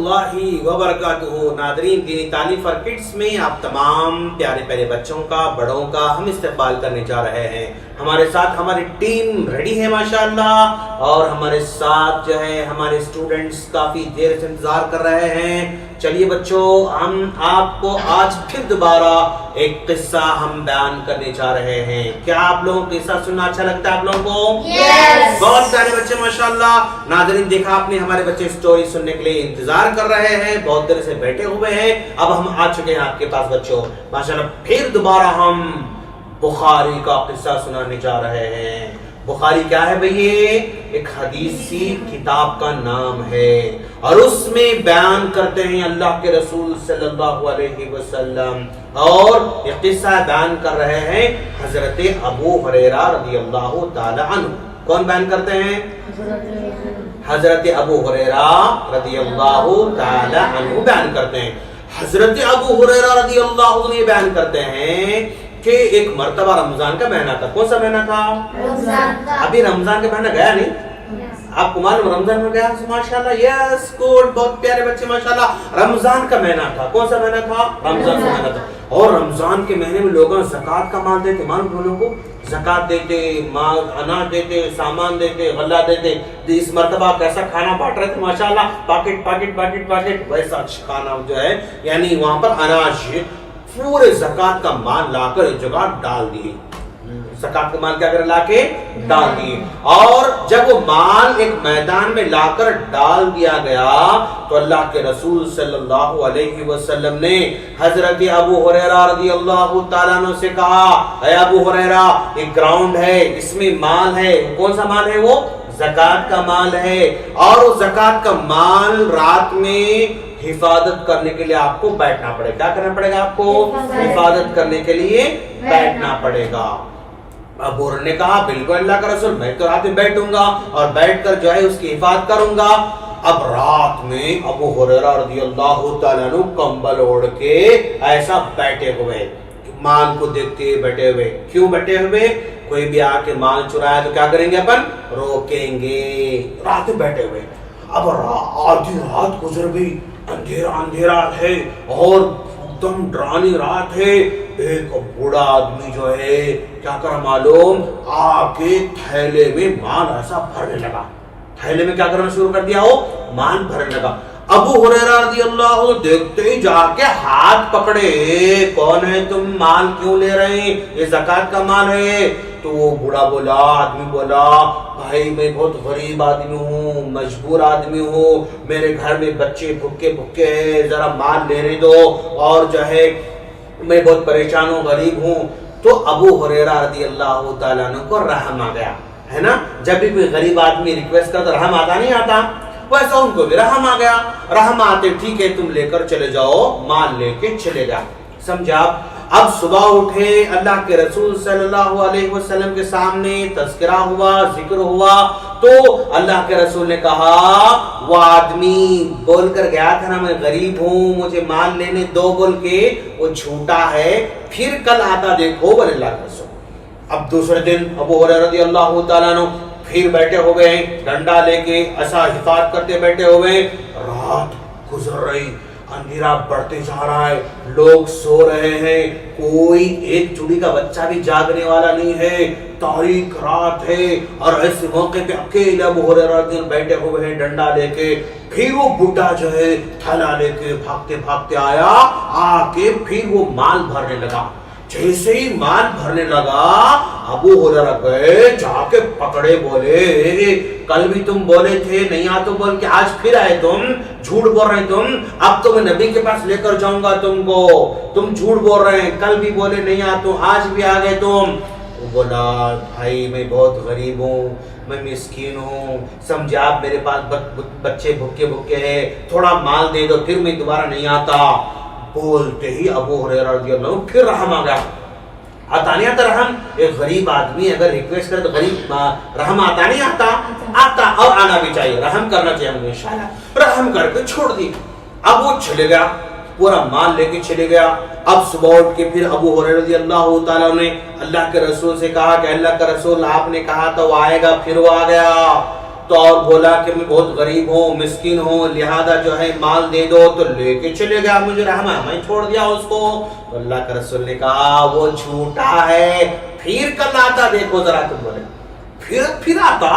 रहमतुल्लाहि व बरकातुहू। नादरीन, दीनी तालीम फॉर किड्स में आप तमाम प्यारे प्यारे बच्चों का, बड़ों का हम इस्तेमाल करने जा रहे हैं। हमारे साथ हमारी टीम रेडी है माशाअल्लाह, और हमारे साथ जो है हमारे स्टूडेंट्स काफ़ी देर से इंतज़ार कर रहे हैं। चलिए बच्चों, हम आपको आज फिर दोबारा एक किस्सा हम बयान करने जा रहे हैं। क्या आप लोगों को किस्सा सुनना अच्छा लगता है आप लोगों को? Yes. बहुत सारे बच्चे माशाअल्लाह। नाज़रीन, देखा आपने, हमारे बच्चे स्टोरी सुनने के लिए इंतजार कर रहे हैं, बहुत देर से बैठे हुए हैं। अब हम आ चुके हैं आपके पास बच्चों माशाअल्लाह। फिर दोबारा हम बुखारी का किस्सा सुनाने जा रहे हैं। बुखारी क्या है भैया? एक हदीसी किताब का नाम है, और उसमें बयान करते हैं अल्लाह के रसूल सल्लल्लाहु अलैहि वसल्लम, और ये किस्सा बयान कर रहे हैं हजरत अबू हुरैरा रज़ियल्लाहु ताला अन्हु। कौन बयान करते हैं? हजरत अबू हुरैरा रज़ियल्लाहु ताला अन्हु बयान करते हैं। हजरत अबू हुरैरा रज़ियल्लाहु अन्हु बयान करते हैं कि एक मर्तबा रमजान का महीना था। कौन सा महीना था? अभी रमजान का महीना गया नहीं, आपको मालूम रमजान में गया? माशाल्लाह, यस गुड, बहुत प्यारे बच्चे माशाल्लाह। रमजान का महीना था। कौन सा महीना था? रमजान का महीना था। और रमजान के महीने में लोग ज़कात का माल देते, मालूम लोगों को ज़कात देते, माल अनाज देते, सामान देते, गल्ला देते। इस मर्तबा कैसा खाना बांट रहे थे माशाल्लाह, पाकेट पाकेट पाकेट पाकेट, वैसा खाना जो है, यानी वहां पर अनाज पूरे ज़कात का माल लाकर एक जगह डाल दिए। ज़कात का माल क्या कर लाके डाल दिए, और जब वो माल एक मैदान में लाकर डाल दिया गया तो अल्लाह के रसूल सल्लल्लाहु अलैहि वसल्लम ने हजरत अबू हुरैरा रज़ियल्लाहु ताला अन्हु से कहा, ऐ अबू हुरैरा, एक ग्राउंड है, इसमें माल है। कौन सा माल है? वो ज़कात का माल है, और वो ज़कात का माल रात में हिफाजत करने के लिए आपको बैठना पड़ेगा। क्या करना पड़ेगा आपको? हिफाजत करने के लिए बैठना पड़ेगा। अबू हुरैरा ने कहा, बिल्कुल अल्लाह का रसूल, मैं तो रात में बैठूंगा और बैठकर जो है उसकी हिफाजत करूंगा। अब रात में अबू हुरैरा रज़ियल्लाहु ताला अन्हु कंबल ओढ़ के ऐसा बैठे हुए, माल को देखते बैठे हुए। क्यों बैठे हुए? कोई भी आके माल चुराया तो क्या करेंगे? अपन रोकेंगे। रात में बैठे हुए। अब आधी रात गुजर गई, अंधेरा अंधेरा है और एकदम डरावनी रात है। एक बूढ़ा आदमी जो है क्या कर मालूम, आके थैले में माल ऐसा भरने लगा। थैले में क्या करना शुरू कर दिया? वो माल भरने लगा। अबू हुरैरा रज़ियल्लाहु देखते ही जाके हाथ पकड़े, कौन है तुम? माल क्यों ले रहे हैं? ये ज़कात का माल है। तो वो बूढ़ा बोला, आदमी बोला, भाई मैं बहुत गरीब आदमी हूँ, मजबूर आदमी हूँ, मेरे घर में बच्चे भूखे भूखे हैं, जरा माल लेने दो, और जो है मैं बहुत परेशान हूँ, गरीब हूँ। तो अबू हुरैरा रज़ियल्लाहु ताला अन्हु को रहम आ गया, है ना। जब भी कोई गरीब आदमी रिक्वेस्ट करता, रहम आता नहीं आता, वैसा उनको भी रहम आ गया। रहम आते, ठीक है तुम लेकर चले जाओ, माल लेके चले जा। समझा? अब सुबह उठे, अल्लाह के रसूल सल्लल्लाहु अलैहि वसल्लम के सामने तज़किरा हुआ, जिक्र हुआ, तो अल्लाह के रसूल ने कहा, वो आदमी बोल कर गया था ना मैं गरीब हूँ, मुझे माल लेने दो बोल के, वो झूठा है, फिर कल आता देखो बोले अल्लाह के रसूल। अब दूसरे दिन अबू हुरैरा रज़ियल्लाहु ताला अन्हु फिर बैठे हुए हैं, डंडा लेके ऐसा हिफाजत करते बैठे हुए। रात गुजर रही, अंधेरा बढ़ते जा रहा है, लोग सो रहे हैं, कोई एक चुड़ी का बच्चा भी जागने वाला नहीं है, तारीख रात है, और ऐसे मौके पे अकेले अबू हुरैरा बैठे हुए हैं डंडा लेके। फिर वो बुढ़ा जो है थैला लेके भागते भागते आया, आके फिर वो माल भरने लगा। जैसे ही माल भरने लगा, अबू हुरैरा गए, जाके पकड़े, बोले कल भी तुम बोले थे नहीं आ तो बोल के आज फिर आए तुम, झूठ बोल रहे तुम, अब तो मैं नबी के पास लेकर जाऊंगा तुमको, तुम झूठ बोल रहे हैं, कल भी बोले नहीं आ तो आज भी आ गए तुम। वो बोला, भाई मैं बहुत गरीब हूँ, मैं मिस्कीन हूँ, समझे आप, मेरे पास बच्चे भूखे भूखे हैं, थोड़ा माल दे दो, फिर मैं दोबारा नहीं आता। बोलते ही अबू हुरैरा रज़ियल्लाहु अन्हु फिर रहम आ गया। आता नहीं आता रहम? एक गरीब आदमी अगर रिक्वेस्ट करे तो गरीब रहम आता नहीं आता? आता, और आना भी चाहिए, रहम करना चाहिए हमको इंशाल्लाह। रहम करके छोड़ दी। अब वो चले गया, पूरा माल लेके चले गया। अब सुबह उठ के फिर अबू हुरैरा रज़ियल्लाहु ताला ने अल्लाह के रसूल से कहा कि अल्लाह का रसूल आपने कहा था वो आएगा, फिर वो आ गया। تو اور بولا کہ میں بہت غریب ہوں مسکین ہوں لہذا جو ہے مال دے دو تو لے کے چلے گیا مجھے رحم ہے میں چھوڑ دیا اس کو تو اللہ کے رسول نے کہا وہ جھوٹا ہے پھر کل آتا دیکھو ذرا تم بولے پھر آتا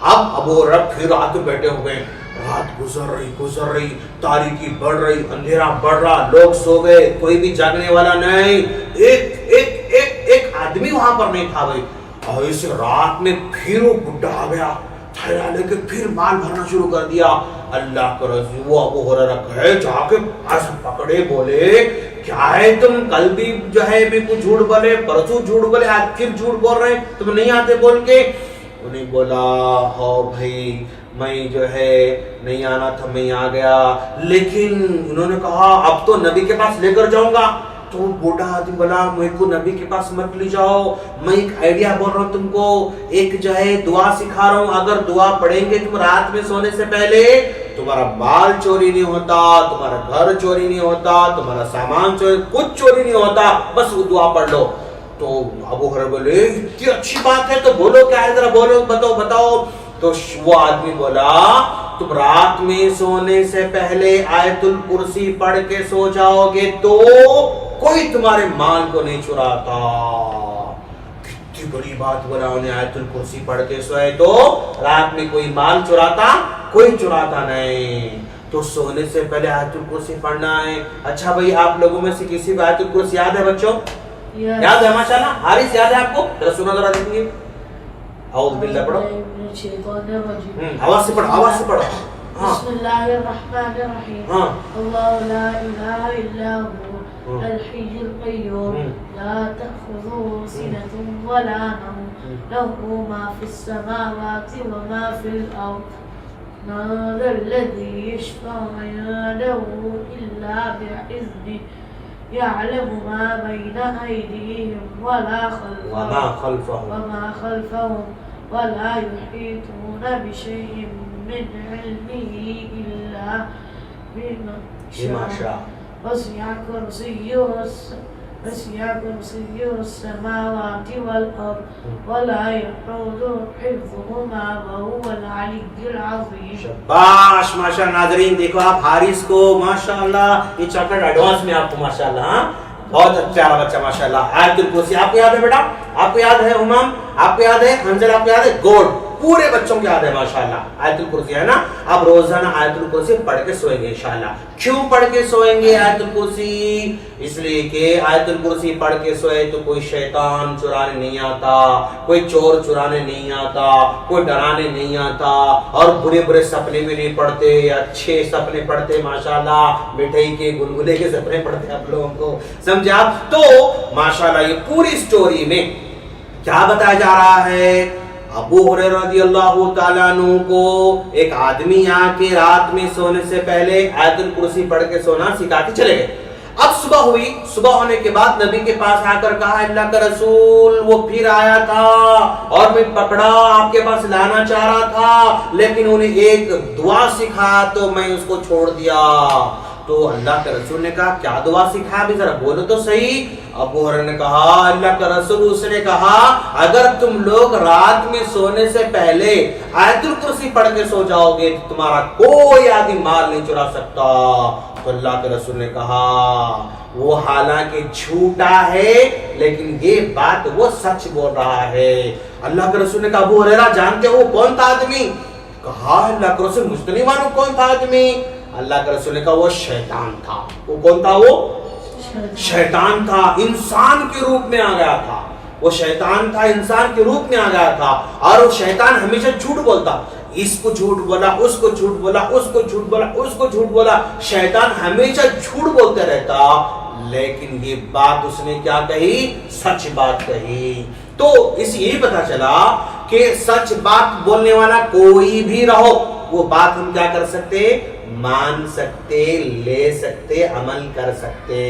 اب ابو رب پھر آتے بیٹھے ہوئے رات گزر رہی تاریکی بڑھ رہی اندھیرا بڑھ رہا لوگ سو گئے کوئی بھی جاگنے والا نہیں ایک آدمی وہاں پر نہیں تھا بھائی اور اس رات میں پھر وہ بڈھا آ گیا تھیلا لے کے پھر مال بھرنا شروع کر دیا اللہ کا رسول وہ ابو ہریرہ گئے جا کے ایسے پکڑے بولے کیا ہے تم کل بھی جو ہے میں کو جھوٹ بولے پرسوں جھوٹ بولے آج پھر جھوٹ بول رہے تم نہیں آتے بول کے انہیں بولا ہاں بھائی میں جو ہے نہیں آنا تھا میں آ گیا لیکن انہوں نے کہا اب تو نبی کے پاس لے کر جاؤں گا تو بوڑھا آدمی بولا مجھ کو نبی کے پاس مت لے جاؤ میں ایک آئیڈیا بول رہا ہوں تم کو ایک جو ہے دعا سکھا رہا ہوں اگر دعا پڑھیں گے تم رات میں سونے سے پہلے تمہارا مال چوری نہیں ہوتا تمہارا گھر چوری نہیں ہوتا تمہارا سامان چوری کچھ چوری نہیں ہوتا بس وہ دعا پڑھ لو تو ابو ہریرہ بولے اتنی اچھی بات ہے تو بولو کیا ہے ذرا بولو بتاؤ تو وہ آدمی بولا تم رات میں سونے سے پہلے آیت الکرسی پڑھ کے سو جاؤ گے تو کوئی تمہارے مال کو نہیں چراتا کتنی بڑی بات بولا انہیں آیت الکرسی پڑھ کے سوئے تو رات میں کوئی مال چراتا کوئی چراتا نہیں تو سونے سے پہلے آیت الکرسی پڑھنا ہے اچھا بھائی آپ لوگوں میں سے کسی کو آیت الکرسی یاد ہے بچوں یاد ہے ماشاءاللہ حارث یاد ہے آپ کو ذرا سنا ذرا دیکھیے اعوذ باللہ پڑھو آواز سے پڑھو بسم اللہ الرحمن الرحیم اللہ لا الہ الا هو الحی القیوم لا تأخذه سنة ولا نوم له ما في السماوات وما في الأرض من ذا الذي يشفع عنده إلا بإذنه يعلم ما بين أيديهم وما خلفهم ولا يحيطون بشيء من علمه إلا بما شاء وسع كرسيه السماوات والأرض ولا يحوده حفظهما وهو العلي العظيم شاباش ماشاءاللہ ناظرین دیکھو آپ حارث کو ماشاءاللہ یہ چاکلیٹ ایڈوانس میں آپ کو ماشاءاللہ بہت اچھا بچہ ماشاءاللہ آیت الکرسی آپ کو یاد ہے بیٹا آپ کو یاد ہے امام آپ کو یاد ہے حنظل آپ کو یاد ہے گوڈ پورے بچوں کو یاد ہے ماشاءاللہ آیت الکرسی ہے نا آپ روزانہ آیت الکرسی پڑھ کے سوئیں گے انشاءاللہ کیوں پڑھ کے سوئیں گے آیت الکرسی اس لیے کہ آیت الکرسی پڑھ کے سوئے تو کوئی شیطان چرانے نہیں آتا کوئی چور چرانے نہیں آتا کوئی ڈرانے نہیں آتا اور برے برے سپنے بھی نہیں پڑھتے اچھے سپنے پڑھتے ماشاءاللہ مٹھائی کے گلگلے کے سپنے پڑھتے آپ لوگوں کو سمجھے آپ تو ماشاءاللہ یہ پوری سٹوری میں کیا بتایا جا رہا ہے ابو ہریرہ رضی اللہ تعالیٰ عنہ کو ایک آدمی آ کے رات میں سونے سے پہلے آیت الکرسی پڑھ کے سونا سکھا کے چلے گئے اب صبح ہوئی صبح ہونے کے بعد نبی کے پاس آ کر کہا اللہ کا رسول وہ پھر آیا تھا اور میں پکڑا آپ کے پاس لانا چاہ رہا تھا لیکن انہیں ایک دعا سکھا تو میں اس کو چھوڑ دیا تو اللہ کے رسول نے کہا کیا دعا سکھا بھی ذرا بولو تو صحیح ابو ہریرہ نے کہا اللہ کا رسول اس نے کہا اگر تم لوگ رات میں سونے سے پہلے آیت الکرسی پڑھ کے سو جاؤ گے تو تمہارا کوئی آدمی مال نہیں چرا سکتا تو اللہ کے رسول نے کہا وہ حالانکہ جھوٹا ہے لیکن یہ بات وہ سچ بول رہا ہے اللہ کے رسول نے کہا ابو ہریرہ جانتے ہو کون تھا آدمی کہا اللہ کے رسول مجھ تو نہیں معلوم کون تھا آدمی اللہ کے رسول نے کہا وہ شیطان تھا وہ کون تھا وہ شیطان تھا انسان کے روپ میں آ گیا تھا وہ شیطان تھا انسان کے روپ میں آ گیا تھا اور وہ شیطان ہمیشہ جھوٹ بولتا اس کو جھوٹ بولا اس کو جھوٹ بولا اس کو جھوٹ بولا اس کو جھوٹ بولا شیطان ہمیشہ جھوٹ بولتے رہتا لیکن یہ بات اس نے کیا کہی سچ بات کہی تو اس یہی پتا چلا کہ سچ بات بولنے والا کوئی بھی رہو وہ بات ہم کیا کر سکتے مان سکتے لے سکتے عمل کر سکتے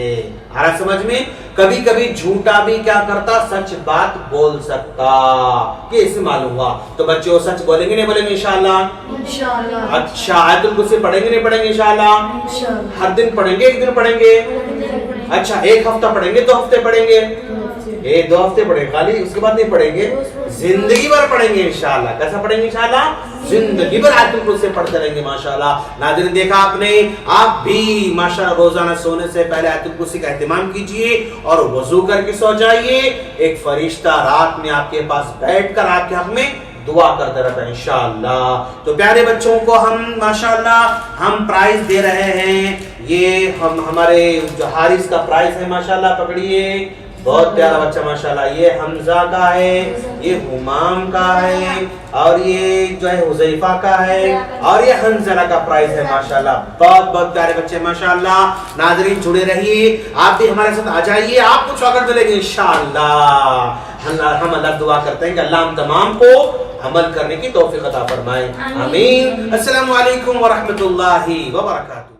آ رہا سمجھ میں کبھی کبھی جھوٹا بھی کیا کرتا سچ بات بول سکتا کہ اس سے معلوم ہوا تو بچے وہ سچ بولیں گے نہیں بولیں گے انشاءاللہ اچھا آیت الکرسی پڑھیں گے نہیں پڑھیں گے انشاءاللہ ہر دن پڑھیں گے ایک دن پڑھیں گے اچھا ایک ہفتہ پڑھیں گے 2 ہفتے پڑھیں گے 2 ہفتے پڑھیں گے خالی اس کے بعد نہیں پڑھیں گے जिंदगी भर पढ़ेंगे इंशाल्लाह। कैसा पढ़ेंगे इंशाल्लाह? जिंदगी भर आयतुल कुर्सी पढ़ते रहेंगे माशाल्लाह। नाज़रीन देखा आपने, आप भी माशाल्लाह रोजाना सोने से पहले आयतुल कुर्सी का एहतिमाम कीजिए और वजू करके सो जाइए। एक फरिश्ता रात में आपके पास बैठकर आपके हक में दुआ करते रहता है इंशाअल्लाह। तो प्यारे बच्चों को हम माशाअल्लाह हम प्राइज दे रहे हैं। ये हम हमारे जो हारिस का प्राइज है माशाअल्लाह, पकड़िए। बहुत प्यारा बच्चा माशाअल्लाह। ये हमजा का है, ये हुमाम का है, और ये जो है हुज़ैफा का है, और ये हंजला का प्राइज है माशाअल्लाह। बहुत बहुत प्यारे बच्चे माशाअल्लाह। नाज़रीन जुड़े रहिए, आप भी हमारे साथ आ जाइए, आपको चौकट मिलेगी इंशाअल्लाह। हम अल्लाह दुआ करते हैं कि अल्लाह हम तमाम को अमल करने की तौफीक अता फरमाए। आमीन। अस्सलामु अलैकुम व रहमतुल्लाहि व बरकातहू।